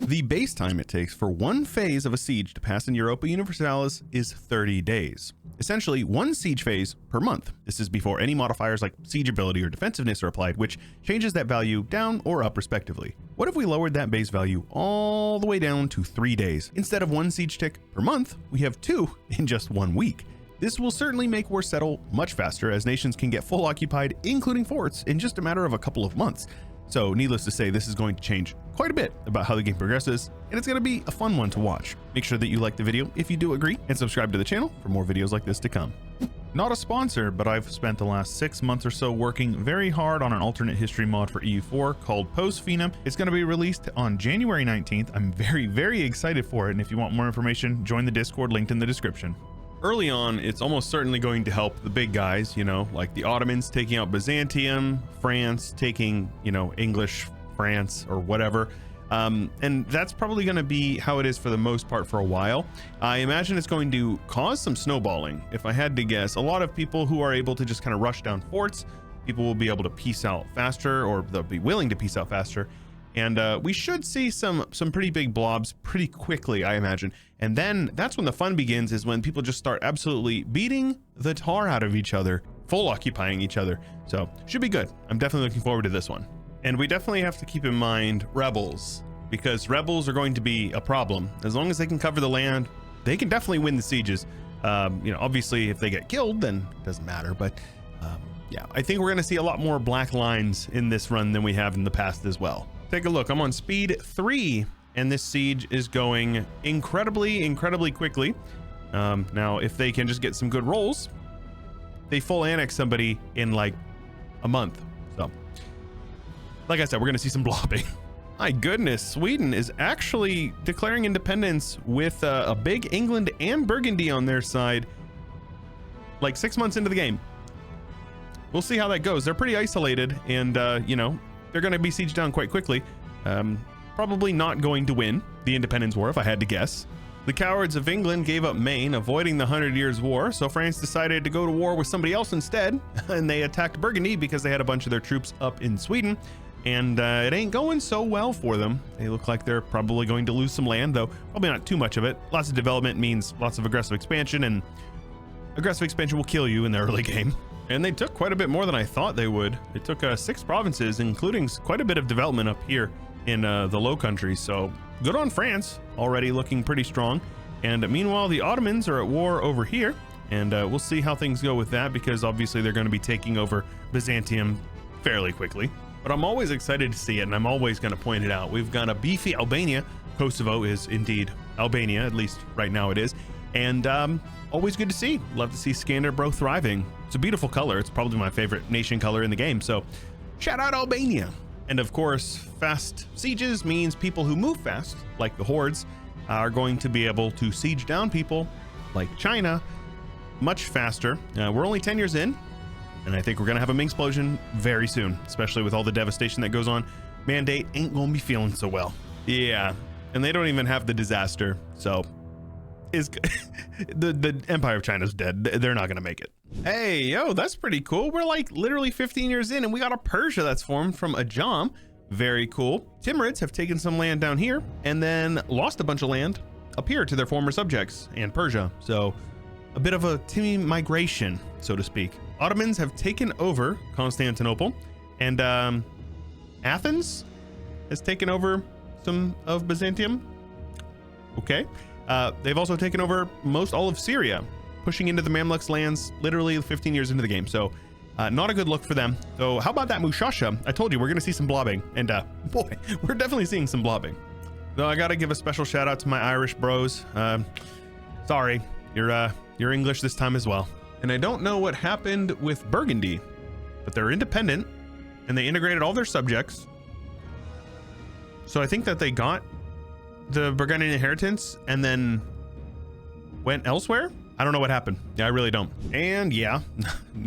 The base time it takes for one phase of a siege to pass in Europa Universalis is 30 days. Essentially, one siege phase per month. This is before any modifiers like siege ability or defensiveness are applied, which changes that value down or up respectively. What if we lowered that base value all the way down to 3 days? Instead of one siege tick per month, we have 2 in just 1 week. This will certainly make war settle much faster, as nations can get full occupied, including forts, in just a matter of a couple of months. So needless to say, this is going to change quite a bit about how the game progresses, and it's going to be a fun one to watch. Make sure that you like the video if you do agree, and subscribe to the channel for more videos like this to come. Not a sponsor, but I've spent the last 6 months or so working very hard on an alternate history mod for EU4 called Post Phenom. It's going to be released on January 19th. I'm very excited for it, and if you want more information, join the Discord linked in the description. Early on, it's almost certainly going to help the big guys, you know, like the Ottomans taking out Byzantium, France taking, you know, English France or whatever. And that's probably going to be how it is for the most part for a while. I imagine it's going to cause some snowballing. If I had to guess, a lot of people who are able to just kind of rush down forts, people will be able to peace out faster, or they'll be willing to peace out faster. And we should see some pretty big blobs pretty quickly, I imagine. And then that's when the fun begins, is when people just start absolutely beating the tar out of each other, full occupying each other. So should be good. I'm definitely looking forward to this one. And we definitely have to keep in mind rebels, because rebels are going to be a problem. As long as they can cover the land, they can definitely win the sieges. You know, obviously if they get killed, then it doesn't matter. But yeah, I think we're going to see a lot more black lines in this run than we have in the past as well. Take a look. I'm on speed 3, and this siege is going incredibly quickly. Now, if they can just get some good rolls, they full annex somebody in like a month. So, like I said, we're going to see some blobbing. My goodness, Sweden is actually declaring independence with a big England and Burgundy on their side, like 6 months into the game. We'll see how that goes. They're pretty isolated, and you know, they're going to be sieged down quite quickly. Probably not going to win the Independence War, if I had to guess. The cowards of England gave up Maine, avoiding the 100 Years' War, so France decided to go to war with somebody else instead, and they attacked Burgundy because they had a bunch of their troops up in Sweden, and it ain't going so well for them. They look like they're probably going to lose some land, though probably not too much of it. Lots of development means lots of aggressive expansion, and aggressive expansion will kill you in the early game. And they took quite a bit more than I thought they would. They took 6 provinces, including quite a bit of development up here in the Low Countries. So good on France, already looking pretty strong. And meanwhile, the Ottomans are at war over here, and we'll see how things go with that, because obviously they're going to be taking over Byzantium fairly quickly. But I'm always excited to see it, and I'm always going to point it out. We've got a beefy Albania. Kosovo is indeed Albania, at least right now it is. And always good to see. Love to see Skanderbro thriving. It's a beautiful color. It's probably my favorite nation color in the game. So shout out Albania. And of course, fast sieges means people who move fast, like the hordes, are going to be able to siege down people like China much faster. We're only 10 years in, and I think we're going to have a Ming explosion very soon, especially with all the devastation that goes on. Mandate ain't going to be feeling so well. Yeah, and they don't even have the disaster. So is the Empire of China's dead. They're not going to make it. Hey, yo, that's pretty cool. We're like literally 15 years in, and we got a Persia that's formed from Ajam. Very cool. Timurids have taken some land down here and then lost a bunch of land up here to their former subjects and Persia. So a bit of a Timmy migration, so to speak. Ottomans have taken over Constantinople, and Athens has taken over some of Byzantium. Okay. They've also taken over most all of Syria, pushing into the Mamluks lands literally 15 years into the game. So not a good look for them. So how about that Mushasha? I told you we're going to see some blobbing, and boy, we're definitely seeing some blobbing. Though I got to give a special shout out to my Irish bros. Sorry, you're English this time as well. And I don't know what happened with Burgundy, but they're independent and they integrated all their subjects. So I think that they got the Burgundian inheritance and then went elsewhere. I don't know what happened. Yeah, I really don't. And yeah,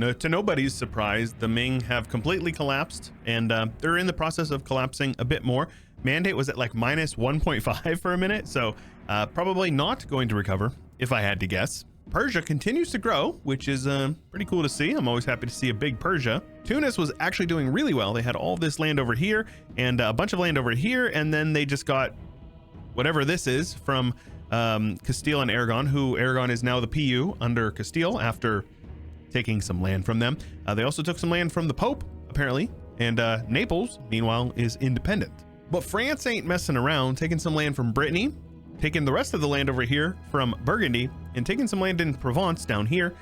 to nobody's surprise, the Ming have completely collapsed, and they're in the process of collapsing a bit more. Mandate was at like minus 1.5 for a minute, so probably not going to recover, if I had to guess. Persia continues to grow, which is pretty cool to see. I'm always happy to see a big Persia. Tunis was actually doing really well. They had all this land over here and a bunch of land over here, and then they just got whatever this is from Castile and Aragon, who Aragon is now the PU under Castile after taking some land from them. They also took some land from the Pope, apparently, and Naples, meanwhile, is independent. But France ain't messing around, taking some land from Brittany, taking the rest of the land over here from Burgundy, and taking some land in Provence down here.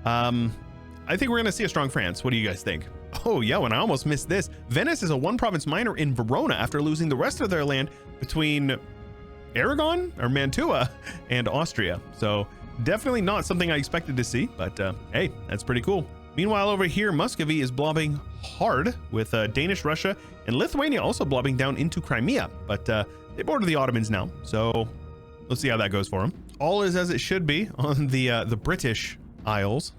I think we're going to see a strong France. What do you guys think? Oh, yeah, and I almost missed this. Venice is a one-province minor in Verona after losing the rest of their land between Aragon or Mantua and Austria. So definitely not something I expected to see, but hey, that's pretty cool. Meanwhile, over here, Muscovy is blobbing hard with Danish, Russia, and Lithuania also blobbing down into Crimea, but they border the Ottomans now, so let's see how that goes for them. All is as it should be on the British Isles.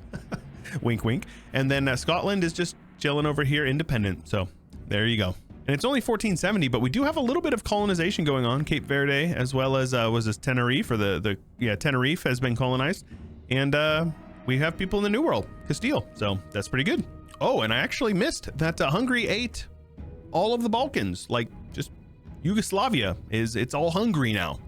Wink, wink. And then Scotland is just chilling over here, independent. So there you go. And it's only 1470, but we do have a little bit of colonization going on. Cape Verde, as well as was this Tenerife, or Tenerife has been colonized, and we have people in the New World, Castile. So that's pretty good. Oh, and I actually missed that Hungary ate all of the Balkans, like just Yugoslavia it's all Hungary now.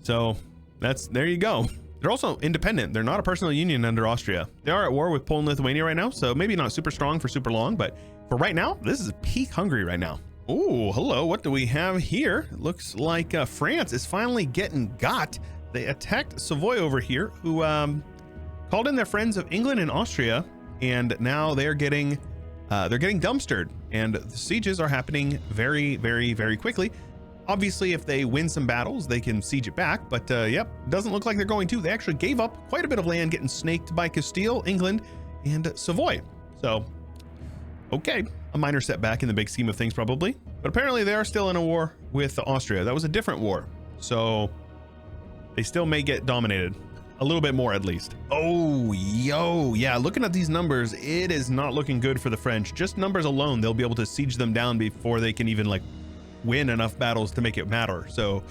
So there you go. They're also independent. They're not a personal union under Austria. They are at war with Poland and Lithuania right now, so maybe not super strong for super long, but for right now, this is peak Hungary right now. Oh, hello. What do we have here? It looks like France is finally getting got. They attacked Savoy over here, who called in their friends of England and Austria, and now they're getting dumpstered, and the sieges are happening very, very, very quickly. Obviously, if they win some battles, they can siege it back, but yep, doesn't look like they're going to. They actually gave up quite a bit of land getting snaked by Castile, England, and Savoy. So, okay, a minor setback in the big scheme of things probably, but apparently they are still in a war with Austria. That was a different war, so they still may get dominated a little bit more at least. Oh, yo, yeah, looking at these numbers, it is not looking good for the French. Just numbers alone, they'll be able to siege them down before they can even like win enough battles to make it matter. So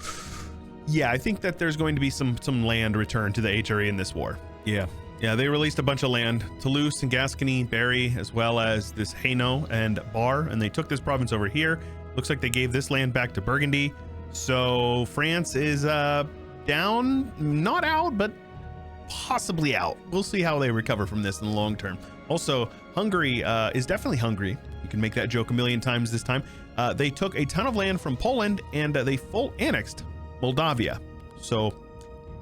yeah, I think that there's going to be some land returned to the HRE in this war. Yeah, they released a bunch of land, Toulouse and Gascony, Berry, as well as this Hainaut and Bar, and they took this province over here. Looks like they gave this land back to Burgundy. So France is down, not out, but possibly out. We'll see how they recover from this in the long term. Also, Hungary is definitely hungry. You can make that joke a million times this time. They took a ton of land from Poland, and they full annexed Moldavia. So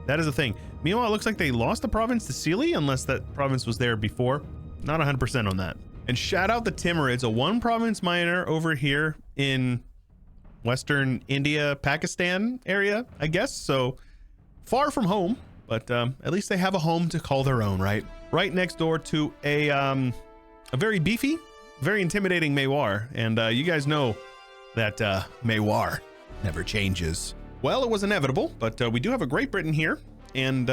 that is a thing. Meanwhile, it looks like they lost the province to Sili, unless that province was there before. Not 100% on that. And shout out the Timurids, a one province minor over here in Western India, Pakistan area, I guess. So far from home, but at least they have a home to call their own, right? Right next door to a very beefy, very intimidating Maywar, and you guys know that Maywar never changes. Well, it was inevitable, but we do have a Great Britain here, and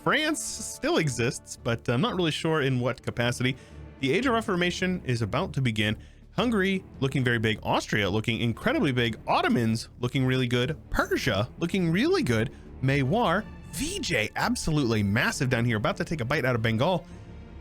France still exists, but I'm not really sure in what capacity. The Age of Reformation is about to begin. Hungary looking very big, Austria looking incredibly big, Ottomans looking really good, Persia looking really good, Maywar, VJ absolutely massive down here, about to take a bite out of Bengal,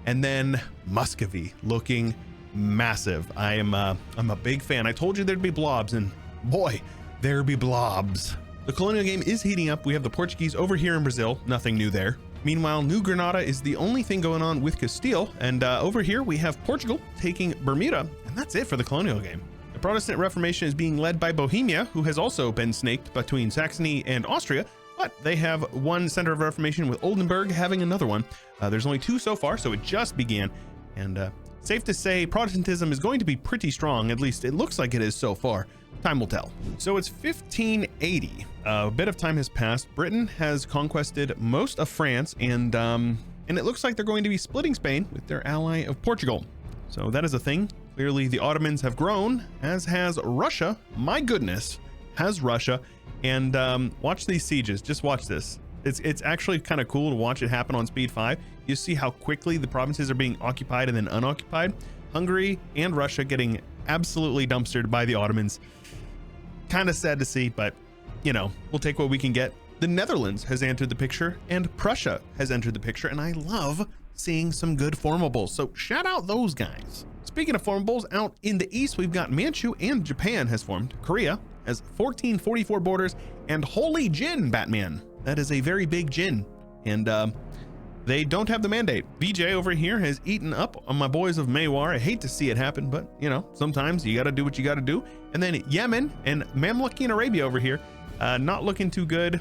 and then Muscovy looking massive. I'm a big fan. I told you there'd be blobs, and boy, there be blobs. The colonial game is heating up. We have the Portuguese over here in Brazil, nothing new there. Meanwhile, New Granada is the only thing going on with Castile, and over here we have Portugal taking Bermuda, and that's it for the colonial game. The Protestant Reformation is being led by Bohemia, who has also been snaked between Saxony and Austria, but they have one center of Reformation, with Oldenburg having another one. There's only two so far, so it just began, and safe to say Protestantism is going to be pretty strong, at least it looks like it is so far. Time will tell. So it's 1580. A bit of time has passed. Britain has conquested most of France, and it looks like they're going to be splitting Spain with their ally of Portugal. So that is a thing. Clearly the Ottomans have grown, as has Russia. My goodness, has Russia. And watch these sieges. Just watch this. It's actually kind of cool to watch it happen on speed 5. You see how quickly the provinces are being occupied and then unoccupied. Hungary and Russia getting absolutely dumpstered by the Ottomans. Kind of sad to see, but you know, we'll take what we can get. The Netherlands has entered the picture, and Prussia has entered the picture, and I love seeing some good formables, so shout out those guys. Speaking of formables, out in the east we've got Manchu and Japan has formed. Korea has 1444 borders, and Holy Jin Batman. That is a very big Jin, and they don't have the mandate. VJ over here has eaten up on my boys of Maywar. I hate to see it happen, but you know, sometimes you gotta do what you gotta do. And then Yemen and Mamluki and Arabia over here, not looking too good.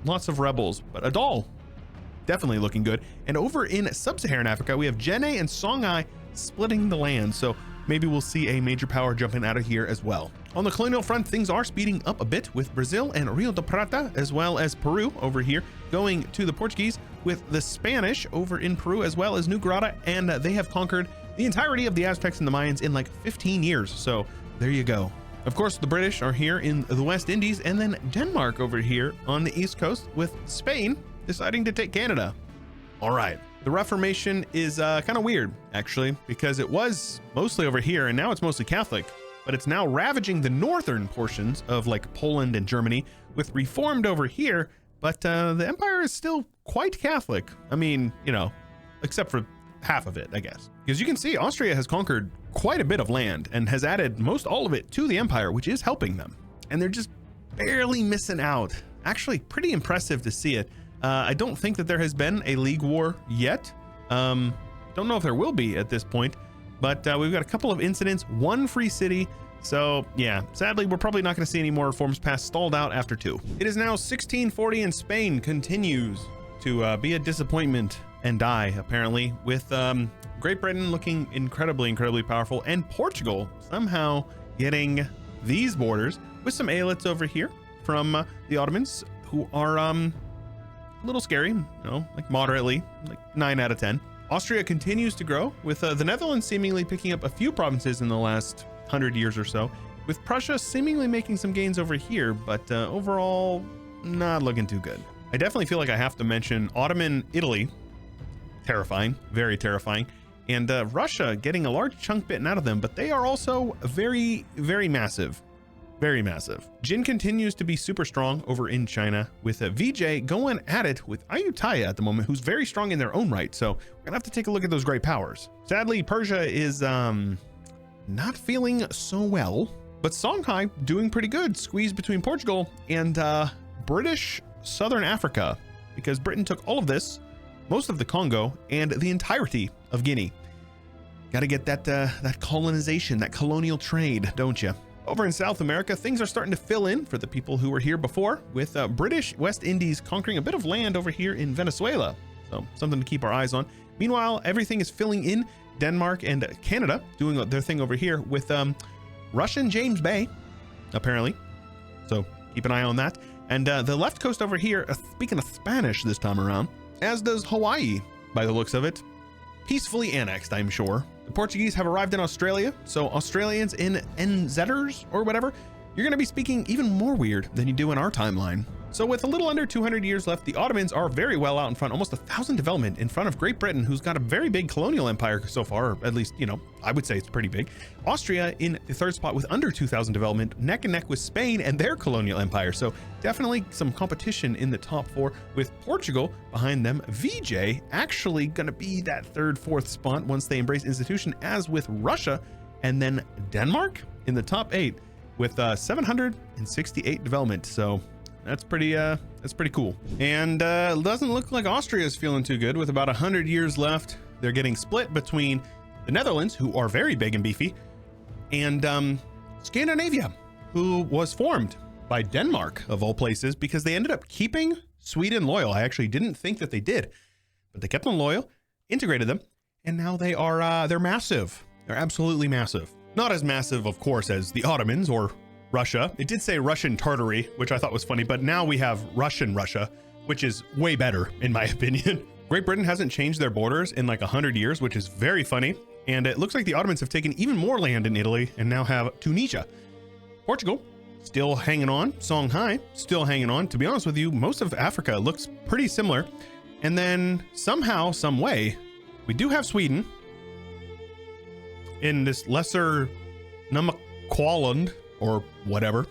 Lots of rebels, but Adal definitely looking good. And over in sub-Saharan Africa, we have Jenne and Songhai splitting the land. So maybe we'll see a major power jumping out of here as well. On the colonial front, things are speeding up a bit with Brazil and Rio de Prata, as well as Peru over here going to the Portuguese, with the Spanish over in Peru, as well as New Granada, and they have conquered the entirety of the Aztecs and the Mayans in like 15 years. So there you go. Of course, the British are here in the West Indies, and then Denmark over here on the East Coast, with Spain deciding to take Canada. All right. The Reformation is kind of weird, actually, because it was mostly over here and now it's mostly Catholic, but it's now ravaging the northern portions of like Poland and Germany, with Reformed over here, but the empire is still quite Catholic. I mean, you know, except for half of it, I guess. Because you can see Austria has conquered quite a bit of land and has added most all of it to the empire, which is helping them. And they're just barely missing out. Actually, pretty impressive to see it. I don't think that there has been a League War yet. Don't know if there will be at this point, but we've got a couple of incidents, one free city. So yeah, sadly, we're probably not going to see any more reforms past stalled out after 2. It is now 1640 and Spain continues to be a disappointment and die, apparently, with Great Britain looking incredibly powerful, and Portugal somehow getting these borders with some aylets over here from the Ottomans, who are a little scary, you know, like moderately, like 9 out of 10. Austria continues to grow, with the Netherlands seemingly picking up a few provinces in the last 100 years or so, with Prussia seemingly making some gains over here, but overall not looking too good. I definitely feel like I have to mention Ottoman Italy, terrifying, very terrifying, and Russia getting a large chunk bitten out of them, but they are also very massive. Very massive. Jin continues to be super strong over in China, with VJ going at it with Ayutthaya at the moment, who's very strong in their own right. So we're gonna have to take a look at those great powers. Sadly, Persia is not feeling so well, but Songhai doing pretty good, squeezed between Portugal and British Southern Africa, because Britain took all of this, most of the Congo, and the entirety of Guinea. Got to get that colonization, that colonial trade, don't you? Over in South America, things are starting to fill in for the people who were here before, with British West Indies conquering a bit of land over here in Venezuela. So something to keep our eyes on. Meanwhile, everything is filling in. Denmark and Canada doing their thing over here, with Russian James Bay, apparently. So keep an eye on that. And the left coast over here, speaking of Spanish this time around, as does Hawaii, by the looks of it. Peacefully annexed, I'm sure. The Portuguese have arrived in Australia, so Australians in NZers or whatever, you're going to be speaking even more weird than you do in our timeline. So with a little under 200 years left, the Ottomans are very well out in front, almost 1,000 development in front of Great Britain, who's got a very big colonial empire so far, or at least, you know, I would say it's pretty big. Austria in the 3rd spot with under 2,000 development, neck and neck with Spain and their colonial empire. So definitely some competition in the top 4, with Portugal behind them. VJ actually going to be that 3rd, 4th spot once they embrace institution, as with Russia, and then Denmark in the top 8 with 768 development. So that's pretty cool. And it doesn't look like Austria is feeling too good, with about 100 years left. They're getting split between the Netherlands, who are very big and beefy, and Scandinavia, who was formed by Denmark of all places, because they ended up keeping Sweden loyal. I actually didn't think that they did, but they kept them loyal, integrated them, and now they are they're massive. They're absolutely massive. Not as massive, of course, as the Ottomans or Russia. It did say Russian Tartary, which I thought was funny, but now we have Russian Russia, which is way better in my opinion. Great Britain hasn't changed their borders in like 100 years, which is very funny. And it looks like the Ottomans have taken even more land in Italy and now have Tunisia. Portugal still hanging on. Songhai still hanging on. To be honest with you, most of Africa looks pretty similar. And then somehow, some way, we do have Sweden in this lesser Namaqualand or whatever.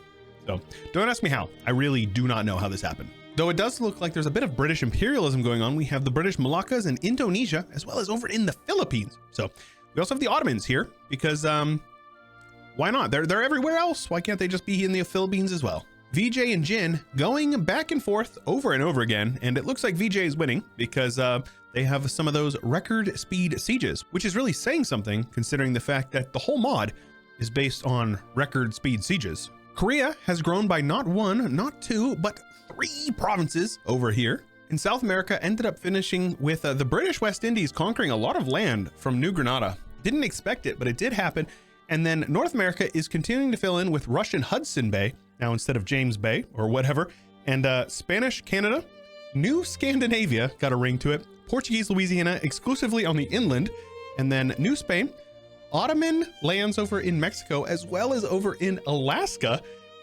So don't ask me how. I really do not know how this happened. Though it does look like there's a bit of British imperialism going on. We have the British Moluccas in Indonesia, as well as over in the Philippines. So we also have the Ottomans here, because why not? They're everywhere else. Why can't they just be in the Philippines as well? VJ and Jin going back and forth over and over again, and it looks like VJ is winning because they have some of those record speed sieges, which is really saying something considering the fact that the whole mod is based on record speed sieges. Korea has grown by not one, not two, but 3 provinces over here. And South America ended up finishing with the British West Indies conquering a lot of land from New Granada. Didn't expect it, but it did happen. And then North America is continuing to fill in with Russian Hudson Bay, now instead of James Bay or whatever, and Spanish Canada, New Scandinavia, got a ring to it, Portuguese Louisiana exclusively on the inland, and then New Spain, Ottoman lands over in Mexico, as well as over in Alaska,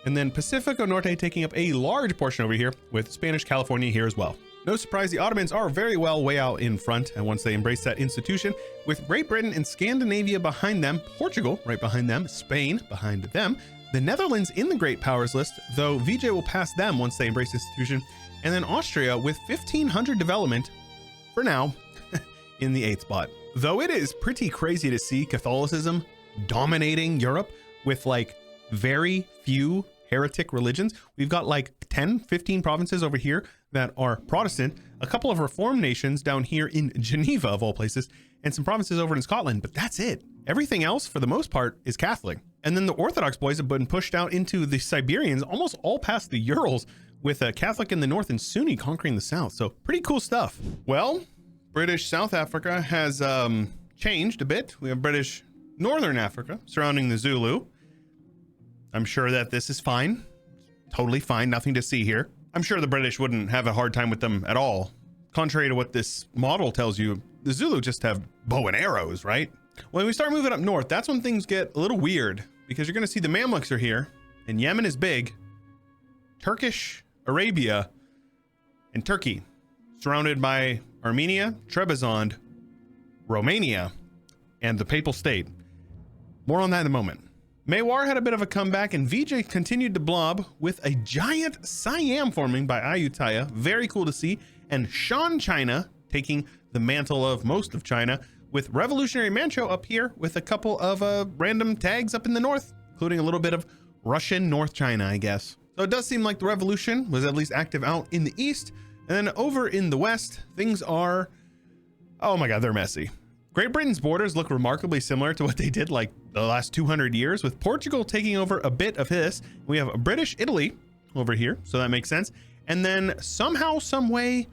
and then Pacifico Norte taking up a large portion over here with Spanish California here as well. No surprise, the Ottomans are very well way out in front, and once they embrace that institution, with Great Britain and Scandinavia behind them, Portugal right behind them, Spain behind them, the Netherlands in the Great Powers list, though VJ will pass them once they embrace the institution, and then Austria with 1,500 development, for now, in the 8th spot. Though it is pretty crazy to see Catholicism dominating Europe with like very few heretic religions. We've got like 10, 15 provinces over here that are Protestant, a couple of reformed nations down here in Geneva of all places, and some provinces over in Scotland, but that's it. Everything else for the most part is Catholic. And then the Orthodox boys have been pushed out into the Siberians, almost all past the Urals, with a Catholic in the north and Sunni conquering the south. So pretty cool stuff. Well, British South Africa has changed a bit. We have British Northern Africa surrounding the Zulu. I'm sure that this is fine. Totally fine. Nothing to see here. I'm sure the British wouldn't have a hard time with them at all. Contrary to what this model tells you, the Zulu just have bow and arrows, right? When we start moving up north, that's when things get a little weird, because you're going to see the Mamluks are here, and Yemen is big. Turkish Arabia and Turkey, surrounded by Armenia, Trebizond, Romania, and the Papal State. More on that in a moment. Mewar had a bit of a comeback, and VJ continued to blob with a giant Siam forming by Ayutthaya. Very cool to see. And Shan China taking the mantle of most of China, with Revolutionary Manchu up here with a couple of random tags up in the north, including a little bit of Russian North China, I guess. So it does seem like the revolution was at least active out in the east. And then over in the west, things are, oh my God, they're messy. Great Britain's borders look remarkably similar to what they did like the last 200 years, with Portugal taking over a bit of this. We have British Italy over here, so that makes sense. And then somehow, some way,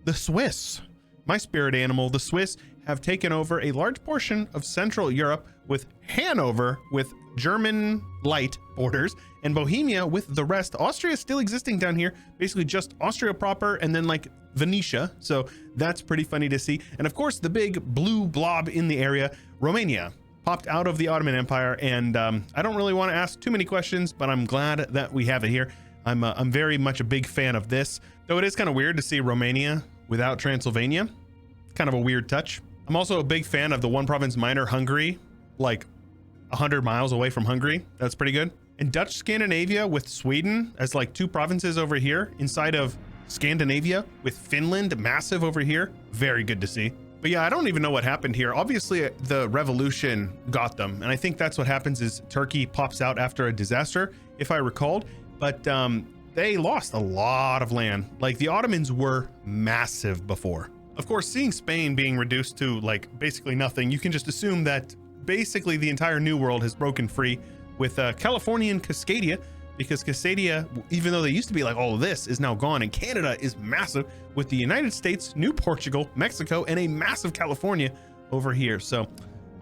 the Swiss, my spirit animal, the Swiss have taken over a large portion of Central Europe, with Hanover with German light borders and Bohemia with the rest. Austria is still existing down here, basically just Austria proper and then like Venetia. So that's pretty funny to see. And of course, the big blue blob in the area, Romania, popped out of the Ottoman Empire. And I don't really want to ask too many questions, but I'm glad that we have it here. I'm very much a big fan of this, though it is kind of weird to see Romania without Transylvania. Kind of a weird touch. I'm also a big fan of the one province minor, Hungary, like 100 miles away from Hungary. That's pretty good. And Dutch Scandinavia with Sweden as like 2 provinces over here inside of Scandinavia, with Finland massive over here. Very good to see. But yeah, I don't even know what happened here. Obviously the revolution got them, and I think that's what happens is Turkey pops out after a disaster, if I recalled. But they lost a lot of land. Like the Ottomans were massive before. Of course, seeing Spain being reduced to like basically nothing, you can just assume that basically the entire New World has broken free, with Californian Cascadia, because Cascadia, even though they used to be like all of this, is now gone, and Canada is massive, with the United States, New Portugal, Mexico, and a massive California over here. So,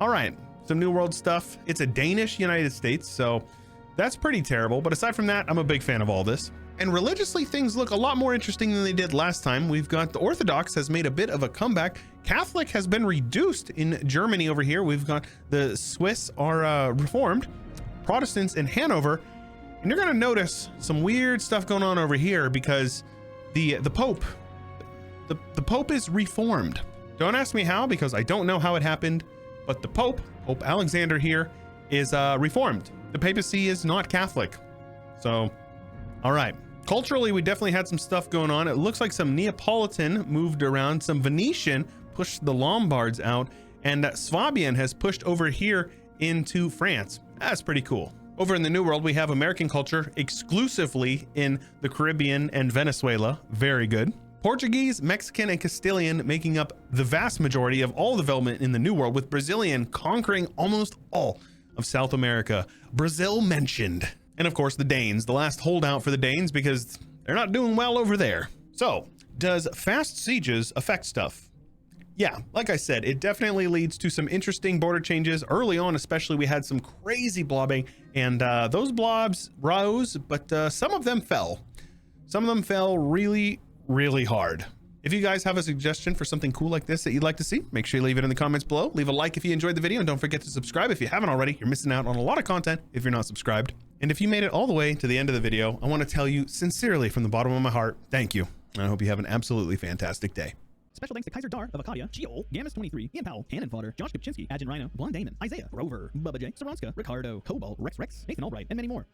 all right, some New World stuff. It's a Danish United States, so that's pretty terrible. But aside from that, I'm a big fan of all this. And religiously, things look a lot more interesting than they did last time. We've got the Orthodox has made a bit of a comeback. Catholic has been reduced in Germany over here. We've got the Swiss are Reformed, Protestants in Hanover. And you're going to notice some weird stuff going on over here, because the Pope is Reformed. Don't ask me how, because I don't know how it happened, but the Pope Alexander here is Reformed. The papacy is not Catholic. So, all right. Culturally, we definitely had some stuff going on. It looks like some Neapolitan moved around, some Venetian pushed the Lombards out, and Swabian has pushed over here into France. That's pretty cool. Over in the New World, we have American culture exclusively in the Caribbean and Venezuela. Very good. Portuguese, Mexican, and Castilian making up the vast majority of all development in the New World, with Brazilian conquering almost all of South America. Brazil mentioned. And of course, the Danes, the last holdout for the Danes because they're not doing well over there. So, does fast sieges affect stuff? Yeah, like I said, it definitely leads to some interesting border changes. Early on, especially, we had some crazy blobbing, and those blobs rose, but some of them fell. Some of them fell really, really hard. If you guys have a suggestion for something cool like this that you'd like to see, make sure you leave it in the comments below. Leave a like if you enjoyed the video, and don't forget to subscribe if you haven't already. You're missing out on a lot of content if you're not subscribed. And if you made it all the way to the end of the video, I want to tell you sincerely from the bottom of my heart, thank you. And I hope you have an absolutely fantastic day. Special thanks to Kaiser Dar of Acadia, Geo, Gammas 23, Ian Powell, Cannon Fodder, Josh Kopczynski, Agent Rhino, Blonde Damon, Isaiah, Rover, Bubba J, Saranska, Ricardo, Cobalt, Rex, Nathan Albright, and many more.